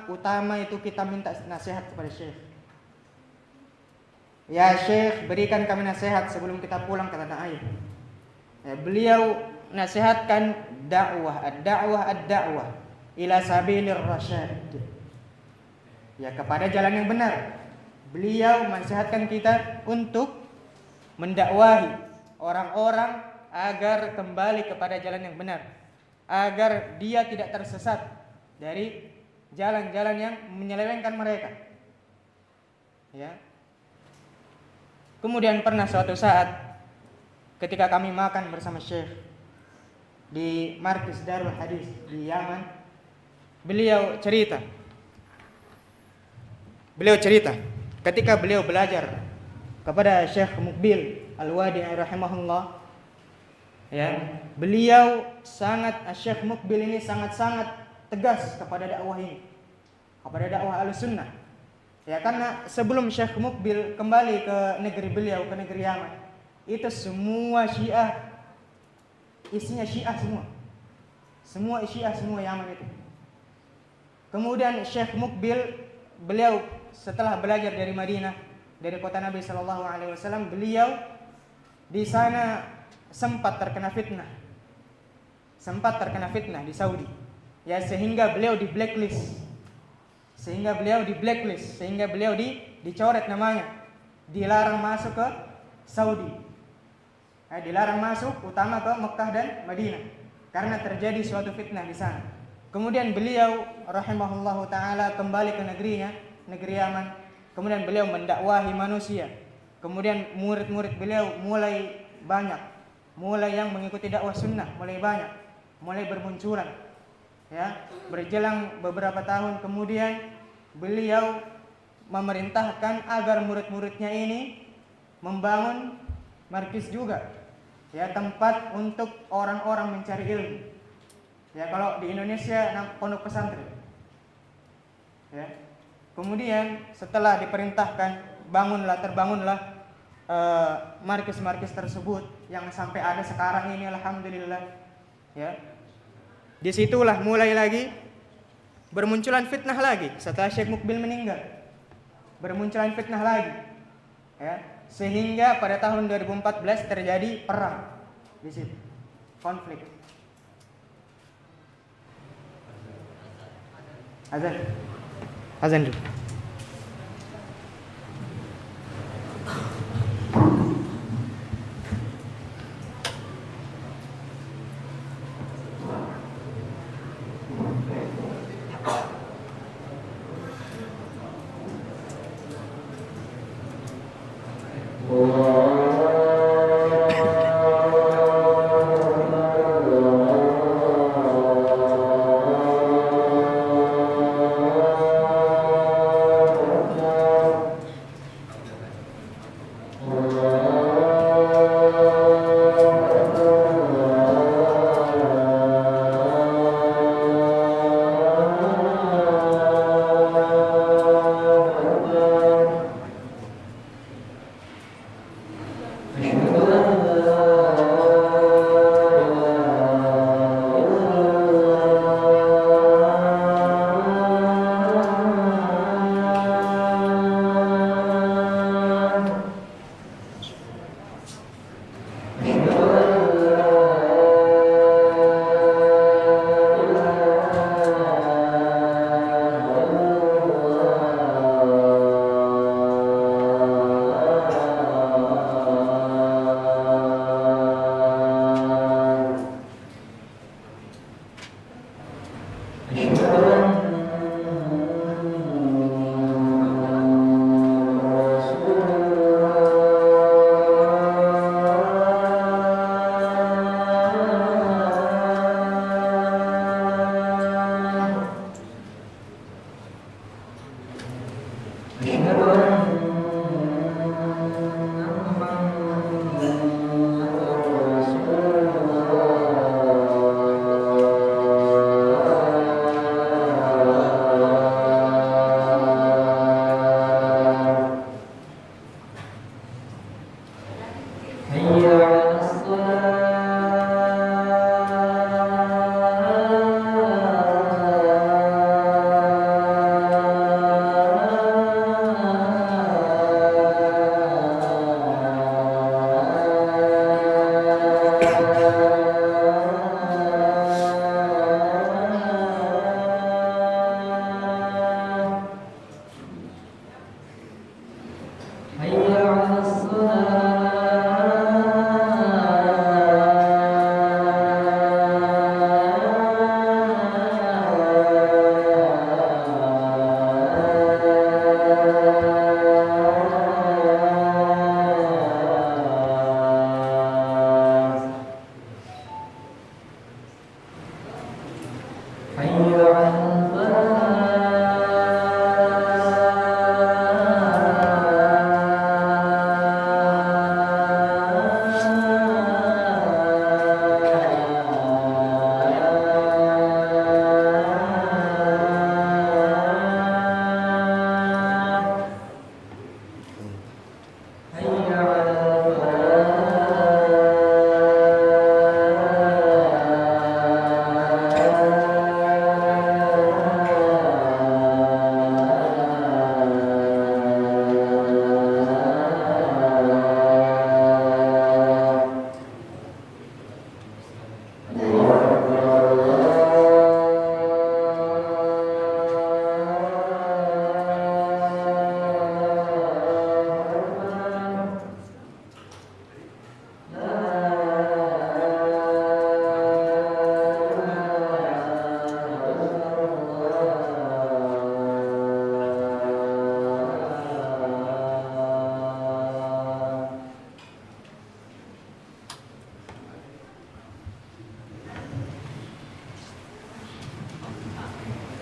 utama itu kita minta nasihat kepada Syekh. Ya Syekh, berikan kami nasihat sebelum kita pulang ke tanah air. Ya, beliau nasihatkan dakwah, ad-da'wah ila sabilir rasyad. Ya, kepada jalan yang benar. Beliau menasihatkan kita untuk mendakwahi orang-orang agar kembali kepada jalan yang benar, agar dia tidak tersesat dari jalan-jalan yang menyelewengkan mereka. Ya. Kemudian pernah suatu saat ketika kami makan bersama Syekh di Markis Darul Hadis di Yaman, beliau cerita ketika beliau belajar kepada Syekh Muqbil Al-Wadi rahimahullah, ya, Syekh Muqbil ini sangat-sangat tegas kepada dakwah ini, kepada dakwah Ahlussunnah. Ya, karena sebelum Syekh Muqbil kembali ke negeri beliau, ke negeri Yaman, itu semua Syiah, isinya Syiah semua. Semua Syiah, semua Yaman itu. Kemudian Syekh Muqbil, beliau setelah belajar dari Madinah, dari kota Nabi sallallahu alaihi wasallam, beliau di sana sempat terkena fitnah. sempat terkena fitnah di Saudi. Ya, sehingga beliau di blacklist. Sehingga beliau dicoret namanya. Dilarang masuk ke Saudi. Dilarang masuk utama ke Mekah dan Madinah karena terjadi suatu fitnah di sana. Kemudian beliau rahimahullahu taala kembali ke negerinya, negeri Yaman. Kemudian beliau mendakwahi manusia. Kemudian murid-murid beliau mulai banyak, mulai yang mengikuti dakwah sunnah mulai banyak, mulai bermunculan. Ya, berjelang beberapa tahun kemudian beliau memerintahkan agar murid-muridnya ini membangun markis juga, ya, tempat untuk orang-orang mencari ilmu. Ya, kalau di Indonesia pondok pesantren. Ya. Kemudian setelah diperintahkan terbangunlah markis-markis tersebut yang sampai ada sekarang ini, alhamdulillah. Ya. Disitulah mulai lagi bermunculan fitnah lagi setelah Syekh Mukbil meninggal. Bermunculan fitnah lagi. Ya, sehingga pada tahun 2014 terjadi perang di situ. Konflik. Azan dulu.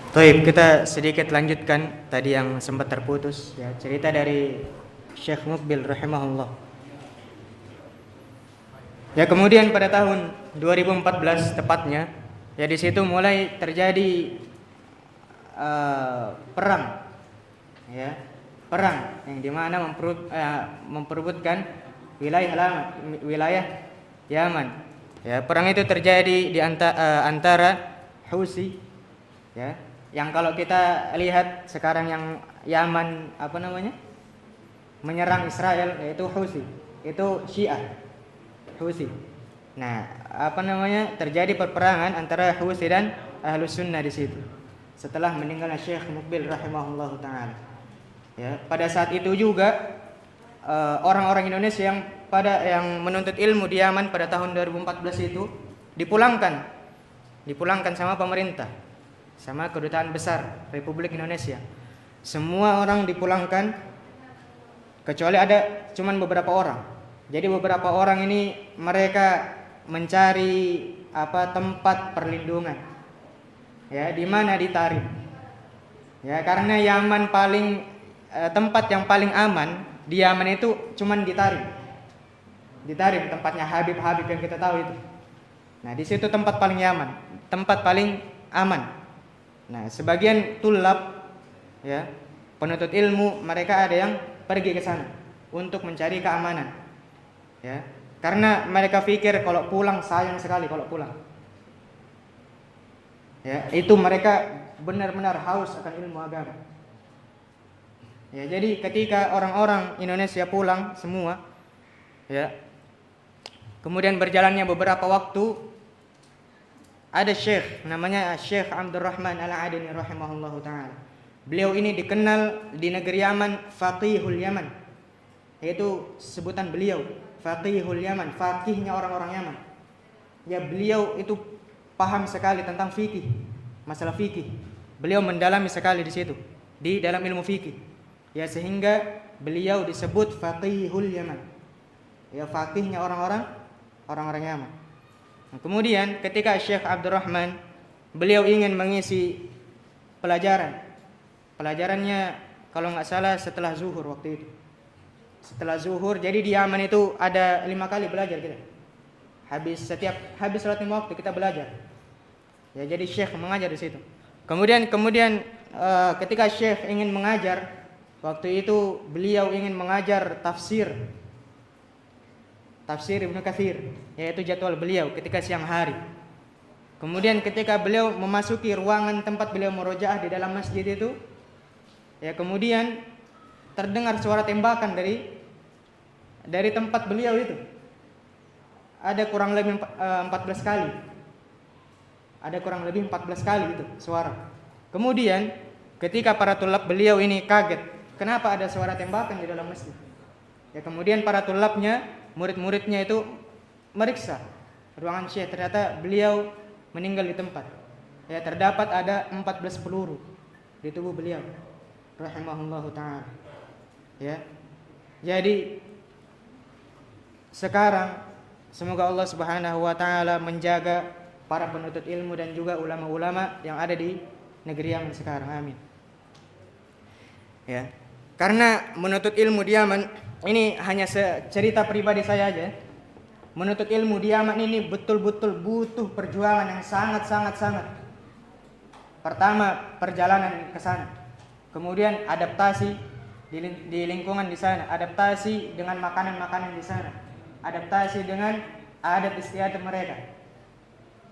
Baik, kita sedikit lanjutkan tadi yang sempat terputus ya, cerita dari Syekh Muqbil rahimahullah. Ya, kemudian pada tahun 2014 tepatnya, ya di situ mulai terjadi perang, ya, perang yang dimana memperebutkan wilayah Yaman. Ya, perang itu terjadi di antara Houthi, ya, yang kalau kita lihat sekarang yang Yaman menyerang Israel, yaitu Houthi, itu Syiah Houthi. Nah, terjadi perperangan antara Houthi dan Ahlus Sunnah di situ setelah meninggalnya Syekh Muqbil rahimahullahu taala. Ya, pada saat itu juga orang-orang Indonesia yang menuntut ilmu di Yaman pada tahun 2014 itu dipulangkan sama pemerintah, sama kedutaan besar Republik Indonesia. Semua orang dipulangkan kecuali ada cuman beberapa orang. Jadi beberapa orang ini mereka mencari tempat perlindungan, ya, di mana di Tarim. Ya, karena Yaman tempat yang paling aman di Yaman itu cuman di Tarim. Di Tarim tempatnya Habib yang kita tahu itu. Nah, di situ tempat paling tempat paling aman. Nah, sebagian tulab, ya, penuntut ilmu, mereka ada yang pergi ke sana untuk mencari keamanan. Ya, karena mereka pikir kalau pulang sayang sekali kalau pulang. Ya, itu mereka benar-benar haus akan ilmu agama. Ya, jadi ketika orang-orang Indonesia pulang semua, ya, kemudian berjalannya beberapa waktu, ada syekh namanya Syekh Abdurrahman Al-Adani rahimahullahu taala. Beliau ini dikenal di negeri Yaman faqihul Yaman. Yaitu sebutan beliau faqihul Yaman, faqihnya orang-orang Yaman. Ya, beliau itu paham sekali tentang fikih, masalah fikih. Beliau mendalami sekali di situ, di dalam ilmu fikih. Ya, sehingga beliau disebut faqihul Yaman. Ya, faqihnya orang-orang Yaman. Nah, kemudian ketika Syekh Abdurrahman beliau ingin mengisi pelajarannya kalau nggak salah setelah zuhur waktu itu. Setelah zuhur, jadi di Yaman itu ada 5 kali belajar kita. Habis salat 5 waktu kita belajar. Ya, jadi Syekh mengajar di situ. Kemudian ketika Syekh ingin mengajar, waktu itu beliau ingin mengajar tafsir Ibnu Katsir, yaitu jadwal beliau ketika siang hari. Kemudian ketika beliau memasuki ruangan tempat beliau murojaah di dalam masjid itu, ya, kemudian terdengar suara tembakan dari tempat beliau itu. Ada kurang lebih 14 kali. Ada kurang lebih 14 kali itu suara. Kemudian ketika para tulab beliau ini kaget, kenapa ada suara tembakan di dalam masjid? Ya, kemudian para tulabnya, murid-muridnya itu meriksa ruangan Syekh, ternyata beliau meninggal di tempat. Ya, terdapat ada 14 peluru di tubuh beliau rahimahullahu taala. Ya. Jadi sekarang semoga Allah Subhanahu wa taala menjaga para penuntut ilmu dan juga ulama-ulama yang ada di negeri Yaman sekarang. Amin. Ya. Karena menuntut ilmu di Yaman ini hanya cerita pribadi saya aja. Menuntut ilmu di Yaman ini betul-betul butuh perjuangan yang sangat. Pertama, perjalanan ke sana. Kemudian adaptasi di lingkungan di sana, adaptasi dengan makanan-makanan di sana, adaptasi dengan adat istiadat mereka.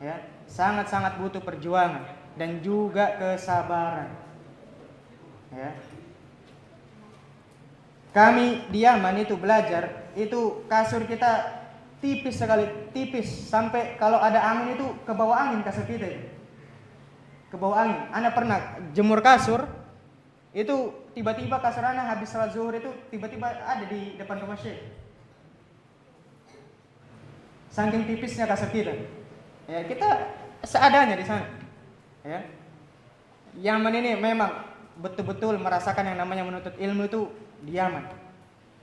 Ya, sangat butuh perjuangan dan juga kesabaran. Ya. Kami di Yaman itu belajar, itu kasur kita tipis sekali, sampai kalau ada angin itu ke bawah angin kasur kita itu. Ke bawah angin. Ana pernah jemur kasur, itu tiba-tiba kasur ana habis salat zuhur itu tiba-tiba ada di depan rumah Syekh. Saking tipisnya kasur kita. Ya, kita seadanya di sana. Ya. Yaman ini memang betul-betul merasakan yang namanya menuntut ilmu itu di Yaman.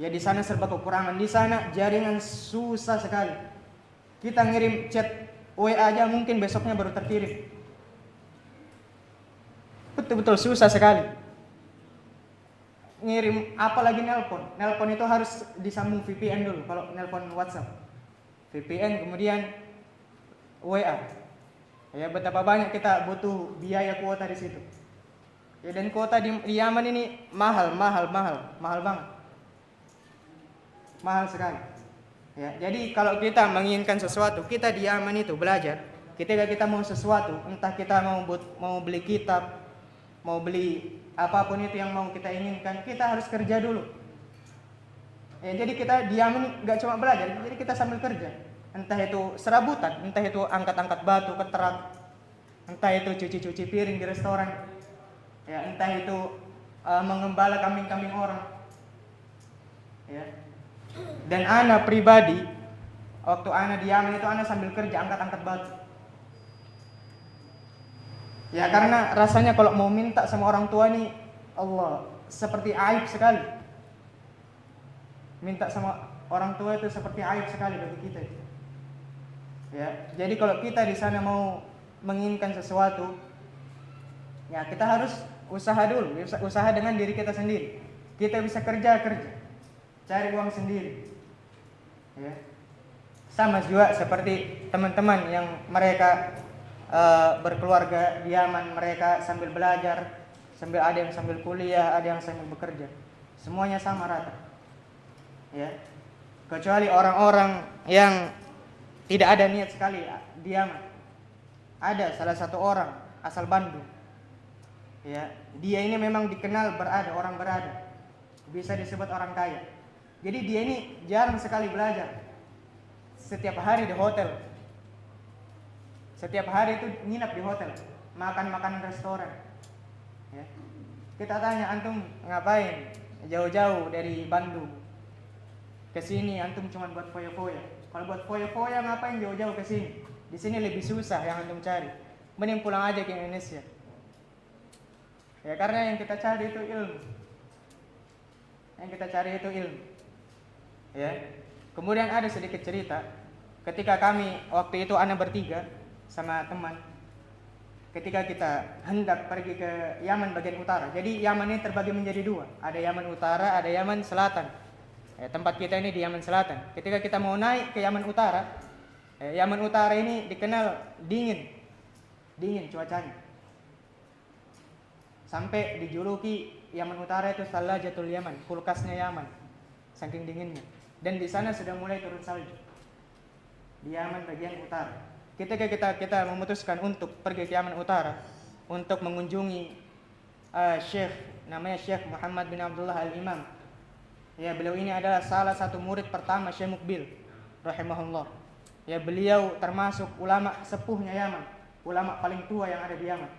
Ya, di sana serba kekurangan, di sana jaringan susah sekali. Kita ngirim chat WA aja mungkin besoknya baru terkirim. betul-betul susah sekali. Ngirim apalagi nelpon itu harus disambung VPN dulu kalau nelpon WhatsApp. VPN kemudian WA. Ya, betapa banyak kita butuh biaya kuota di situ. Ya, dan kuota di Yaman ini mahal banget. Mahal sekali. Ya, jadi kalau kita menginginkan sesuatu, kita di Yaman itu belajar. Ketika kita mau sesuatu, entah kita mau beli kitab, mau beli apapun itu yang mau kita inginkan, kita harus kerja dulu. Ya, jadi kita di Yaman nggak cuma belajar, jadi kita sambil kerja. Entah itu serabutan, entah itu angkat-angkat batu ke terak, entah itu cuci-cuci piring di restoran, ya, entah itu mengembala kambing-kambing orang. Ya. Dan ana pribadi, waktu ana di Yaman itu ana sambil kerja angkat-angkat batu. Ya, karena rasanya kalau mau minta sama orang tua nih, Allah, seperti aib sekali. Minta sama orang tua itu seperti aib sekali bagi kita. Ya, jadi kalau kita di sana mau menginginkan sesuatu, ya kita harus usaha dulu, usaha dengan diri kita sendiri. Kita bisa kerja, cari uang sendiri. Ya. Sama juga seperti teman-teman yang mereka berkeluarga di Yaman, mereka sambil belajar, ada yang sambil kuliah, ada yang sambil bekerja. Semuanya sama rata. Ya. Kecuali orang-orang yang tidak ada niat sekali di Yaman. Ada salah satu orang asal Bandung. Ya, dia ini memang dikenal orang berada. Bisa disebut orang kaya. Jadi dia ini jarang sekali belajar. Setiap hari di hotel. Setiap hari itu nginap di hotel, makan restoran. Ya. Kita tanya, antum ngapain jauh-jauh dari Bandung ke sini? Antum cuma buat foya-foya. Kalau buat foya-foya ngapain jauh-jauh ke sini? Di sini lebih susah yang antum cari. Mending pulang aja ke Indonesia. Ya, karena yang kita cari itu ilmu. Ya. Kemudian ada sedikit cerita. Ketika kami waktu itu ana bertiga sama teman. Ketika kita hendak pergi ke Yaman bagian utara. Jadi Yaman ini terbagi menjadi dua. Ada Yaman utara, ada Yaman selatan. Tempat kita ini di Yaman selatan. Ketika kita mau naik ke Yaman utara, Yaman utara ini dikenal dingin cuacanya. Sampai dijuluki Yaman utara itu Salajatul Yaman, kulkasnya Yaman, saking dinginnya. Dan di sana sudah mulai turun salju. Di Yaman bagian utara. Ketika kita memutuskan untuk pergi ke Yaman utara untuk mengunjungi namanya Syekh Muhammad bin Abdullah Al-Imam. Ya, beliau ini adalah salah satu murid pertama Syekh Mukbil rahimahullah. Ya, beliau termasuk ulama sepuhnya Yaman, ulama paling tua yang ada di Yaman.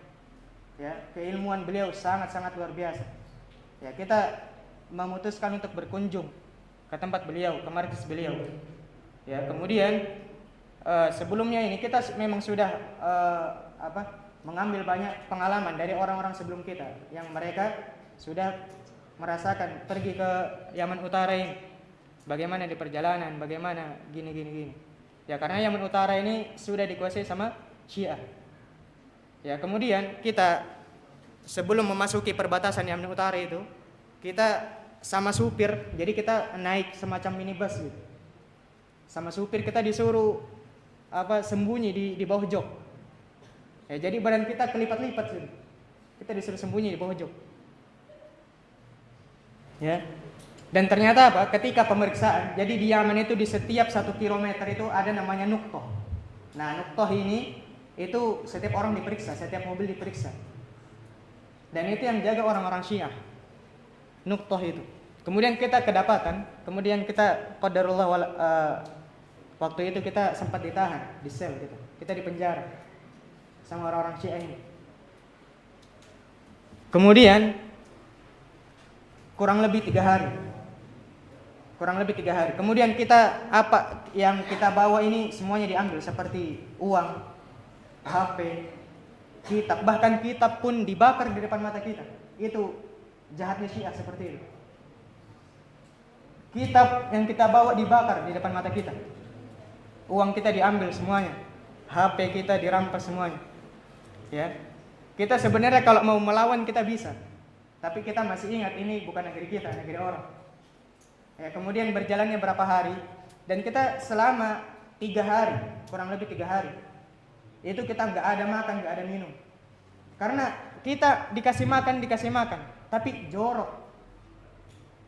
Ya, keilmuan beliau sangat-sangat luar biasa. Ya, kita memutuskan untuk berkunjung ke tempat beliau, ke markas beliau. Ya, kemudian sebelumnya ini kita memang sudah mengambil banyak pengalaman dari orang-orang sebelum kita yang mereka sudah merasakan pergi ke Yaman Utara ini, bagaimana di perjalanan, bagaimana gini. Ya, karena Yaman Utara ini sudah dikuasai sama Syiah. Ya, kemudian kita sebelum memasuki perbatasan Yaman Utara itu, kita sama supir, jadi kita naik semacam minibus gitu. Sama supir kita disuruh sembunyi di bawah jok. Ya, jadi badan kita kelipat-lipat gitu. Kita disuruh sembunyi di bawah jok. Ya. Dan ternyata ketika pemeriksaan, jadi di Yaman itu di setiap 1 kilometer itu ada namanya nuktoh. Nah, nuktoh ini itu setiap orang diperiksa, setiap mobil diperiksa. Dan itu yang jaga orang-orang Syiah. Nuktoh itu. Kemudian kita kedapatan, kemudian kita qadarullah waktu itu kita sempat ditahan di sel gitu. Kita dipenjara sama orang-orang Syiah ini. Kemudian kurang lebih 3 hari. Kemudian kita apa yang kita bawa ini semuanya diambil, seperti uang, HP, kitab, bahkan kitab pun dibakar di depan mata kita. Itu jahatnya Syiah seperti itu. Kitab yang kita bawa dibakar di depan mata kita. Uang kita diambil semuanya. HP kita dirampas semuanya. Ya. Kita sebenarnya kalau mau melawan kita bisa, tapi kita masih ingat ini bukan negeri kita, negeri orang. Ya, kemudian berjalannya berapa hari, dan kita selama 3 hari, kurang lebih 3 hari, itu kita nggak ada makan, nggak ada minum. Karena kita dikasih makan, tapi jorok.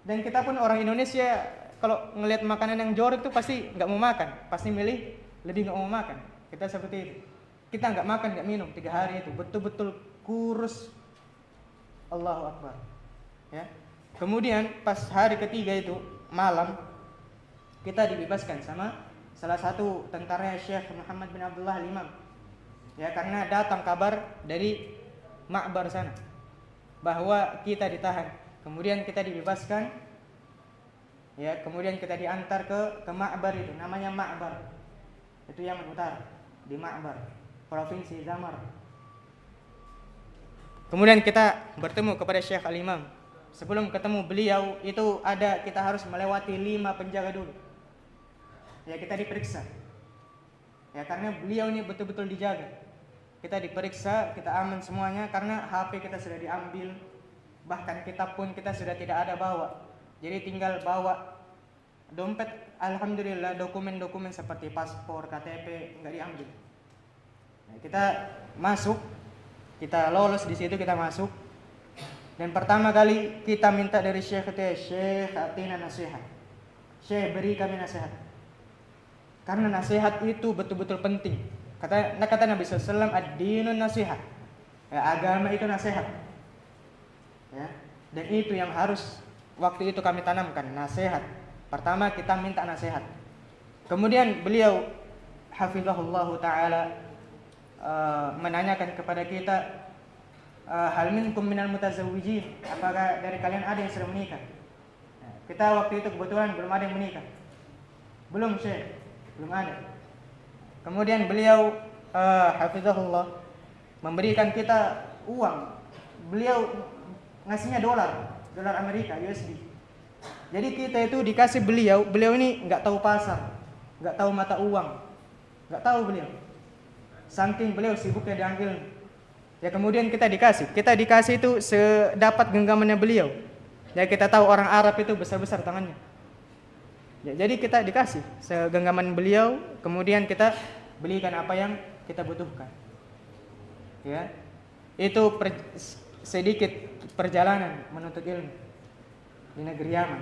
Dan kita pun orang Indonesia, kalau ngelihat makanan yang jorok itu pasti nggak mau makan, pasti milih lebih nggak mau makan. Kita seperti itu. Kita nggak makan, nggak minum 3 hari itu, betul-betul kurus. Allahu Akbar. Ya. Kemudian pas hari ketiga itu malam, kita dibebaskan sama salah satu tentaranya Syekh Muhammad bin Abdullah Al-Imam. Ya, karena datang kabar dari Ma'bar sana bahwa kita ditahan. Kemudian kita dibebaskan. Ya, kemudian kita diantar ke Ma'bar itu, namanya Ma'bar. Itu Yaman Utara, di Ma'bar, provinsi Zamar. Kemudian kita bertemu kepada Syekh Al-Imam. Sebelum ketemu beliau itu kita harus melewati 5 penjaga dulu. Ya, kita diperiksa. Ya, karena beliau ini betul-betul dijaga. Kita diperiksa, kita aman semuanya karena HP kita sudah diambil. Bahkan kitab pun kita sudah tidak ada bawa. Jadi tinggal bawa dompet. Alhamdulillah dokumen-dokumen seperti paspor, KTP enggak diambil. Nah, kita masuk, kita lolos di situ, kita masuk. Dan pertama kali kita minta dari Syekh atina nasihat. Syekh, beri kami nasihat. Karena nasihat itu betul-betul penting. Kata Nabi SAW, ad-dinun nasihat. Ya, agama itu nasihat. Ya, dan itu yang harus waktu itu kami tanamkan, nasihat. Pertama kita minta nasihat. Kemudian beliau hafizahullahu ta'ala menanyakan kepada kita, hal minkum minal mutazawwijin, apakah dari kalian ada yang sudah menikah? Kita waktu itu kebetulan belum ada yang menikah. Belum, Syekh, belum ada. Kemudian beliau hafizahullah memberikan kita uang. Beliau ngasihnya dolar Amerika, USD. Jadi kita itu dikasih beliau ini nggak tahu pasar, nggak tahu mata uang, nggak tahu beliau. Saking beliau sibuknya diambil. Ya, kemudian kita dikasih itu sedapat genggamannya beliau. Ya, kita tahu orang Arab itu besar-besar tangannya. Ya, jadi kita dikasih segenggaman beliau, kemudian kita belikan apa yang kita butuhkan. Ya, itu sedikit perjalanan menuntut ilmu di negeri Yaman.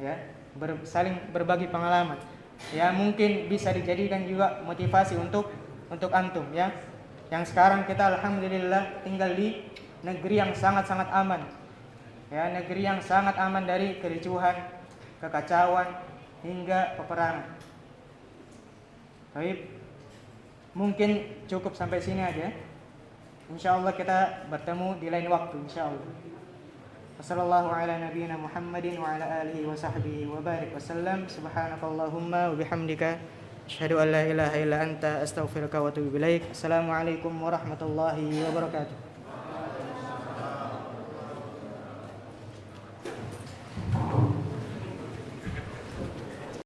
Ya, saling berbagi pengalaman. Ya, mungkin bisa dijadikan juga motivasi untuk antum, ya. Yang sekarang kita alhamdulillah tinggal di negeri yang sangat-sangat aman. Ya, negeri yang sangat aman dari kericuhan, kekacauan hingga peperangan. Baik. Mungkin cukup sampai sini aja. Insyaallah kita bertemu di lain waktu insyaallah. Wassallallahu ala nabiyyina Muhammadin wa ala alihi wa sahbihi wa barik wa sallam. Subhanakallahumma wa bihamdika asyhadu an la ilaha illa anta astaghfiruka wa atubu ilaik. Assalamualaikum warahmatullahi wabarakatuh.